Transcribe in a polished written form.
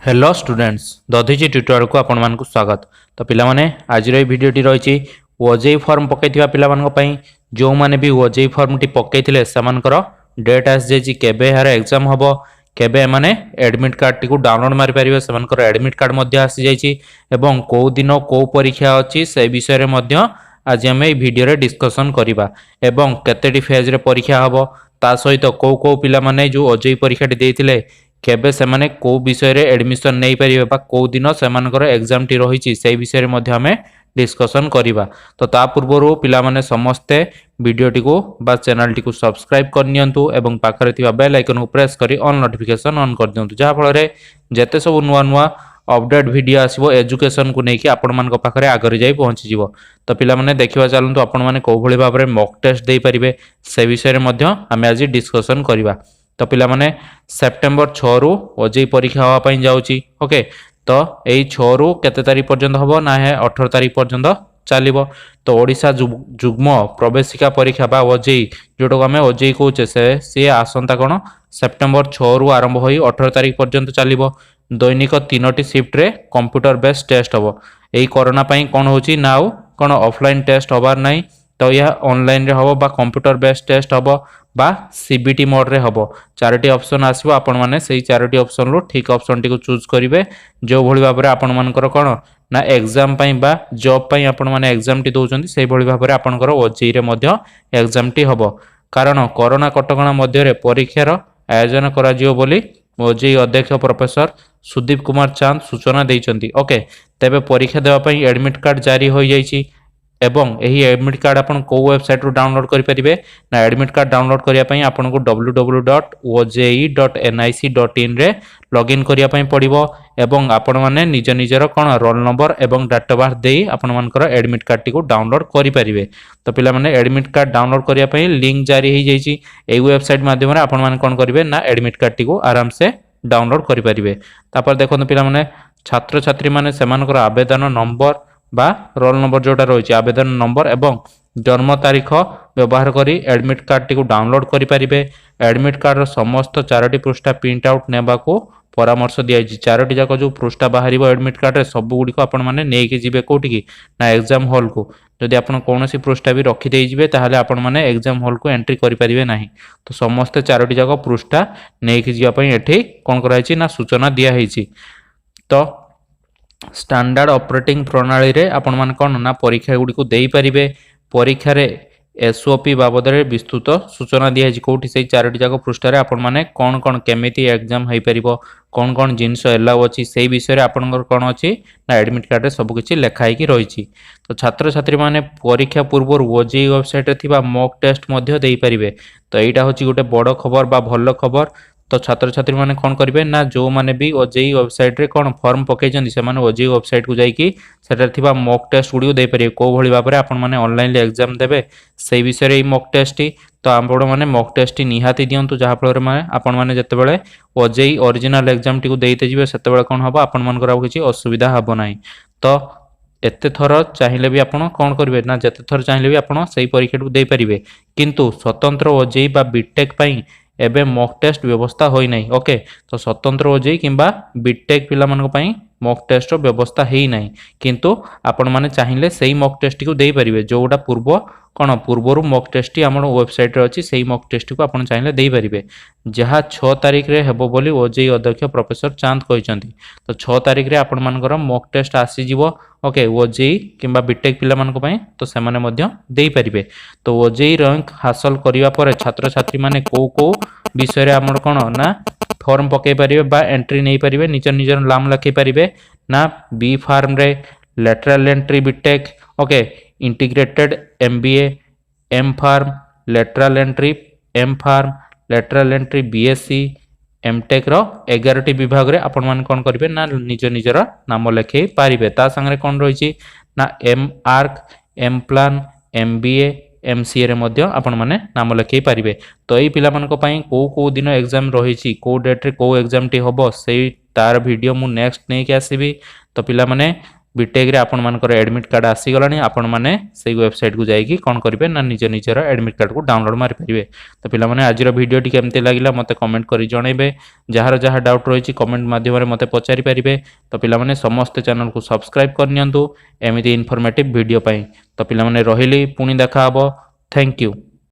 Hello students Dadhichi tutorial को आपण मानक स्वागत। तो पिला माने आज भिडियोटी रही ओजेई फॉर्म पकईथिबा पिला मानक पई जो माने भी ओजेई फॉर्म टी पकईथिले समानकर डेट आस जायछि केबे हार एग्जाम हबो केबे माने एडमिट कार्ड टी को डाउनलोड मारि परिबे समानकर एडमिट कार्ड मध्ये आसी जायछि एवं को दिन को परीक्षा अछि से विषय रे मध्ये आज हम ए वीडियो रे डिस्कशन करिबा एवं केतेटी फेज रे परीक्षा हबो ता सहित को पिला माने जो ओजेई परीक्षा टी देथिले केबे से माने को विषय रे एडमिशन नहीं परिबे बा को दिन सेमानकर एग्जाम टी रहिछि से विषय रे मध्ये हमें डिस्कशन करिबा। तो ता पूर्वरु पिला माने समस्ते वीडियो टी को बा चैनल टी को सब्सक्राइब कर नियंतु एवं पाखरे थिबा बेल आइकन को प्रेस करी ऑल नोटिफिकेशन ऑन कर दियंतु जा फल रे जेते सब नुवा नुवा अपडेट वीडियो आसीबो एजुकेशन को नेकी आपण मान को पाखरे आगरि जाई पहुंची जिवो। तो पिला माने देखिबा चालंतु आपण माने को भली भाबरे मॉक टेस्ट देई परिबे से विषय रे मध्ये हमें आज डिस्कशन करिबा। तो पिला माने सेप्टेम्बर 6 रु ओजेई परीक्षा हवा पई जाउची। ओके तो एई 6 रु केते तारीख पर्यंत हबो ना है 18 तारीख पर्यंत चलिबो। तो ओडिशा जुग्म प्रवेशिका परीक्षा बा ओजेई जोटो हमें ओजेई कहूचे से आसंता कोन सेप्टेम्बर 6 रु आरंभ होई 18 तारीख पर्यंत चलिबो। दैनिक 3टी शिफ्ट रे कंप्यूटर बेस्ड टेस्ट हबो। एई कोरोना पई कोन होची नाउ कोन ऑफलाइन टेस्ट हबार नाही तो यह ऑनलाइन रे हबो बा कंप्यूटर बेस्ड टेस्ट हबो बा सीबीटी मोड रे हबो। चारोटी ऑप्शन आसीबो आपण माने सेही चारोटी ऑप्शन रो ठीक ऑप्शन टी को चूज करिवे जो भली भाबरे आपण मानकर कोन ना एग्जाम पई बा जॉब पई आपण माने एग्जाम टी दोचंती सेही भली भाबरे आपणकर ओजेई रे मध्ये एग्जाम टी हबो। कारण कोरोना कटकणा मध्ये रे परीक्षार आयोजन करा जियो बोली ओजेई अध्यक्ष प्रोफेसर सुदीप कुमार चांद सूचना देइचंती। ओके तेबे परीक्षा देवा पई एडमिट कार्ड जारी होई जाईची एवं यही एडमिट कार्ड आपण को वेबसाइट रू डाउनलोड करि परिबे ना एडमिट कार्ड डाउनलोड करिया पई आपण को www.ojee.nic.in रे लॉगिन करिया पई पड़िबो एवं आपण माने निज निजर कोन रोल नंबर एवं डेट ऑफ बर्थ देई आपण मानकर एडमिट कार्ड टी को डाउनलोड करि परिबे। तो पिला माने एडमिट कार्ड डाउनलोड करिया पई लिंक जारी हे जाईची एई वेबसाइट माध्यम रे आपण माने कोन करिवे ना एडमिट कार्ड टी को आराम से डाउनलोड करि परिबे। तापर देखो पिला माने छात्र छात्री माने सेमानकर आवेदन नंबर बा रोल नंबर जोटा रही आवेदन नंबर एवं जन्म तारीख व्यवहार करी एडमिट कार्ड टी को डाउनलोड करि परिबे। एडमिट कार्ड समस्त 4टी पृष्ठा प्रिंट आउट नेबा को परामर्श दिया जाय। 4टी जाक जो पृष्ठा बाहरिबो एडमिट कार्ड रे सब गुडी को आपण माने नेकी जिवे कोठी की ना एग्जाम हॉल को। जदि आपण कोनोसी पृष्ठा भी रखि देई जिवे ताहाले आपण माने एग्जाम हॉल को एंट्री करि परिबे नाही। तो समस्त 4टी जाक पृष्ठा नेकी जिया पई एठी कोन कराइछि ना सूचना दिया हेछि। तो स्टैंडर्ड ऑपरेटिंग प्रणाली रे आपण मान कोन ना परीक्षा गुडी को देई परिबे। परीक्षा रे एसओपी बाबद रे विस्तृत सूचना दिया जे कोठी से 4टी जाक पृष्ठ रे आपण माने कोन कोन केमिति एग्जाम हेई परिबो कोन कोन जिंस एलाउ अछि सेही विषय रे आपनकर कोन अछि ना एडमिट कार्ड रे सब किछि लेखाई की रहिछि। तो छात्र छात्री माने परीक्षा पूर्व ओजेई वेबसाइट रे थिबा मॉक टेस्ट मध्ये देई परिबे। तो एटा होछि गोटे बड़ खबर बा भलो खबर। तो छात्र छात्री माने कोन करिवे ना जो माने भी ओजेई वेबसाइट रे कोन फॉर्म पकेजंदी से माने ओजेई वेबसाइट को जाई कि सेटा थिबा मॉक टेस्ट गुडी देई परिबे को भली भाबरे आपण माने ऑनलाइन ले एग्जाम देबे सेही विषय रे मॉक टेस्ट टी। तो आपण माने मॉक टेस्ट टी निहाती दियंतु जहा फल रे माने आपण माने जते बेले ओजेई ओरिजिनल एग्जाम टी को देइते जिवे सेते बेले कोन हबो आपण मानकर आ किछि असुविधा हबो नाही। तो एते थर चाहिले भी आपण कोन करिवे ना जते थर चाहिले भी आपण सेही परीक्षा को देई परिबे किंतु स्वतंत्र ओजेई बा बीटेक पई एबे मॉक टेस्ट व्यवस्था होई नाही। ओके तो स्वतंत्र ओजेई किंबा बीटेक पिला मानक पई मॉक टेस्ट रो व्यवस्था हेई नाही किंतु आपण माने चाहिले सेही मॉक टेस्ट को देई परिबे जोटा पूर्व कोन पूर्वरु मॉक टेस्ट टी हमर वेबसाइट रे अछि सेही मॉक टेस्ट को आपण चाहिले देई परिबे जहा 6 तारिख रे हेबो बोली ओजेई अध्यक्ष प्रोफेसर चांद कहिसंती। तो 6 तारिख रे आपण मानकर मॉक टेस्ट आसी जिवो। ओके ओजेई किंबा बीटेक पिला मानक पई तो से माने मध्य देई परिबे। तो ओजेई रैंक हासिल करिवा परे छात्र छात्री माने को विषय रे हमर कोन ना फॉर्म पके परिबे बा एंट्री नहीं परिबे निजर निजर नाम लिखि परिबे ना बी फार्म रे lateral entry BTech. Okay integrated MBA M pharm lateral entry M pharm lateral entry BSc MTech रो 11टी विभाग रे आपण मान कोन करिवे ना निज निजर नाम लिखि पारिबे। ता संगे कोन रहिछि ना M arch M plan MBA MCA रे मध्ये आपण माने नाम लिखि पारिबे। तो एई पिला मानक पई को दिन एग्जाम रहिछि को डेट रे को एग्जाम टी हबो सेही तार वीडियो मु नेक्स्ट नै के आसीबी। तो पिला माने बीटेक रे आपण मानकर एडमिट कार्ड आसीगलानी आपण माने से वेबसाइट को जाइए कौन करेंगे ना निज निजर एडमिट कार्ड को डाउनलोड मारी पारे। तो पिला माने आज वीडियो टी केमती लगिला मते कमेंट करी जणेबे। जार जहाँ डाउट रही कमेंट माध्यम मते पचारि पारिबे। तो पिला माने समस्त चैनल को सब्सक्राइब कर नियंतु एमिति इन्फॉर्मेटिव वीडियो पाई। तो पिला माने रहिली पुणी देखा हबो। Thank you.